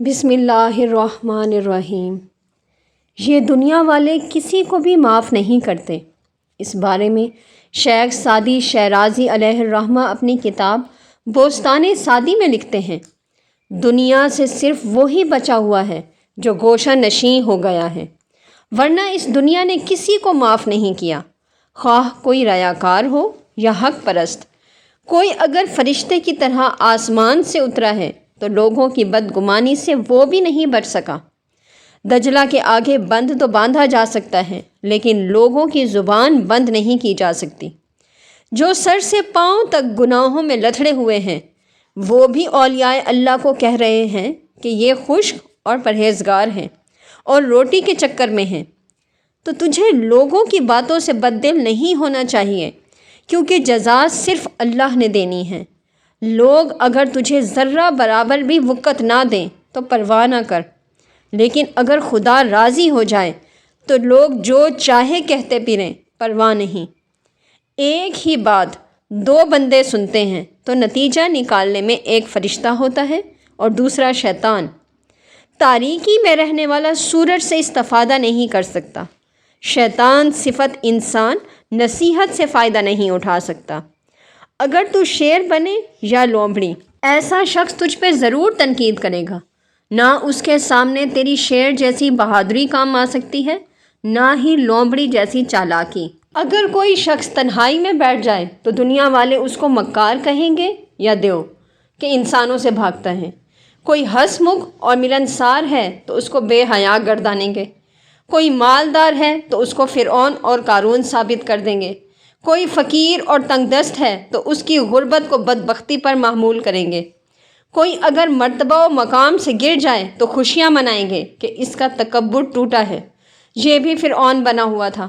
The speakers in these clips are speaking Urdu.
بسم اللہ الرحمن الرحیم۔ یہ دنیا والے کسی کو بھی معاف نہیں کرتے۔ اس بارے میں شیخ سعدی شیرازی علیہ الرحمہ اپنی کتاب بوستان سعدی میں لکھتے ہیں، دنیا سے صرف وہی بچا ہوا ہے جو گوشہ نشین ہو گیا ہے، ورنہ اس دنیا نے کسی کو معاف نہیں کیا، خواہ کوئی ریاکار ہو یا حق پرست۔ کوئی اگر فرشتے کی طرح آسمان سے اترا ہے تو لوگوں کی بدگمانی سے وہ بھی نہیں بچ سکا۔ دجلہ کے آگے بند تو باندھا جا سکتا ہے، لیکن لوگوں کی زبان بند نہیں کی جا سکتی۔ جو سر سے پاؤں تک گناہوں میں لتھڑے ہوئے ہیں، وہ بھی اولیاء اللہ کو کہہ رہے ہیں کہ یہ خشک اور پرہیزگار ہیں اور روٹی کے چکر میں ہیں۔ تو تجھے لوگوں کی باتوں سے بددل نہیں ہونا چاہیے، کیونکہ جزا صرف اللہ نے دینی ہے۔ لوگ اگر تجھے ذرہ برابر بھی وقت نہ دیں تو پرواہ نہ کر، لیکن اگر خدا راضی ہو جائے تو لوگ جو چاہے کہتے پھریں، پرواہ نہیں۔ ایک ہی بات دو بندے سنتے ہیں تو نتیجہ نکالنے میں ایک فرشتہ ہوتا ہے اور دوسرا شیطان۔ تاریکی میں رہنے والا سورج سے استفادہ نہیں کر سکتا، شیطان صفت انسان نصیحت سے فائدہ نہیں اٹھا سکتا۔ اگر تو شیر بنے یا لومڑی، ایسا شخص تجھ پہ ضرور تنقید کرے گا۔ نہ اس کے سامنے تیری شیر جیسی بہادری کام آ سکتی ہے، نہ ہی لومڑی جیسی چالاکی۔ اگر کوئی شخص تنہائی میں بیٹھ جائے تو دنیا والے اس کو مکار کہیں گے یا دیو کہ انسانوں سے بھاگتا ہے۔ کوئی ہنس مکھ اور ملنسار ہے تو اس کو بے حیا گردانیں گے۔ کوئی مالدار ہے تو اس کو فرعون اور قارون ثابت کر دیں گے۔ کوئی فقیر اور تنگ دست ہے تو اس کی غربت کو بدبختی پر محمول کریں گے۔ کوئی اگر مرتبہ و مقام سے گر جائے تو خوشیاں منائیں گے کہ اس کا تکبر ٹوٹا ہے، یہ بھی فرعون بنا ہوا تھا۔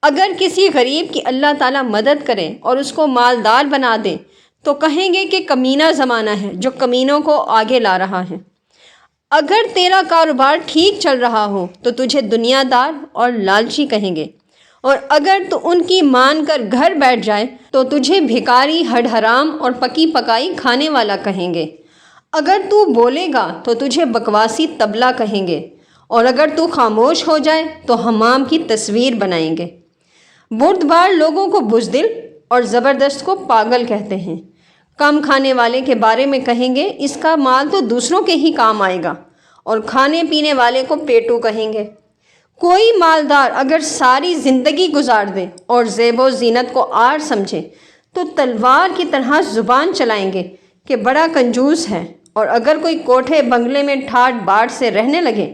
اگر کسی غریب کی اللہ تعالیٰ مدد کرے اور اس کو مالدار بنا دے تو کہیں گے کہ کمینہ زمانہ ہے جو کمینوں کو آگے لا رہا ہے۔ اگر تیرا کاروبار ٹھیک چل رہا ہو تو تجھے دنیا دار اور لالچی کہیں گے، اور اگر تو ان کی مان کر گھر بیٹھ جائے تو تجھے بھکاری، ہڈ حرام اور پکی پکائی کھانے والا کہیں گے۔ اگر تو بولے گا تو تجھے بکواسی طبلہ کہیں گے، اور اگر تو خاموش ہو جائے تو حمام کی تصویر بنائیں گے۔ بردبار لوگوں کو بزدل اور زبردست کو پاگل کہتے ہیں۔ کم کھانے والے کے بارے میں کہیں گے اس کا مال تو دوسروں کے ہی کام آئے گا، اور کھانے پینے والے کو پیٹو کہیں گے۔ کوئی مالدار اگر ساری زندگی گزار دے اور زیب و زینت کو عار سمجھے تو تلوار کی طرح زبان چلائیں گے کہ بڑا کنجوس ہے، اور اگر کوئی کوٹھے بنگلے میں ٹھاٹ باٹ سے رہنے لگے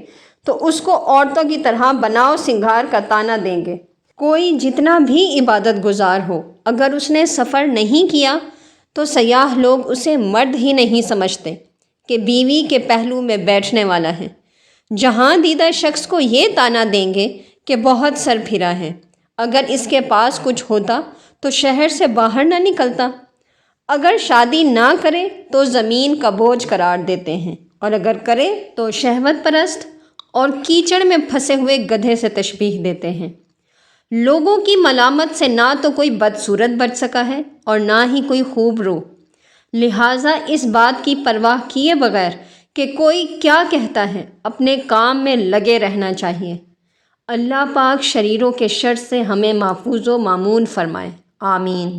تو اس کو عورتوں کی طرح بناؤ سنگھار کا طعنہ دیں گے۔ کوئی جتنا بھی عبادت گزار ہو، اگر اس نے سفر نہیں کیا تو سیاح لوگ اسے مرد ہی نہیں سمجھتے کہ بیوی کے پہلو میں بیٹھنے والا ہے۔ جہاں دیدہ شخص کو یہ طعنہ دیں گے کہ بہت سر پھرا ہے، اگر اس کے پاس کچھ ہوتا تو شہر سے باہر نہ نکلتا۔ اگر شادی نہ کرے تو زمین کا بوجھ قرار دیتے ہیں، اور اگر کرے تو شہوت پرست اور کیچڑ میں پھنسے ہوئے گدھے سے تشبیہ دیتے ہیں۔ لوگوں کی ملامت سے نہ تو کوئی بدصورت بچ سکا ہے اور نہ ہی کوئی خوب رو، لہٰذا اس بات کی پرواہ کیے بغیر کہ کوئی کیا کہتا ہے، اپنے کام میں لگے رہنا چاہیے۔ اللہ پاک شریروں کے شر سے ہمیں محفوظ و مامون فرمائے، آمین۔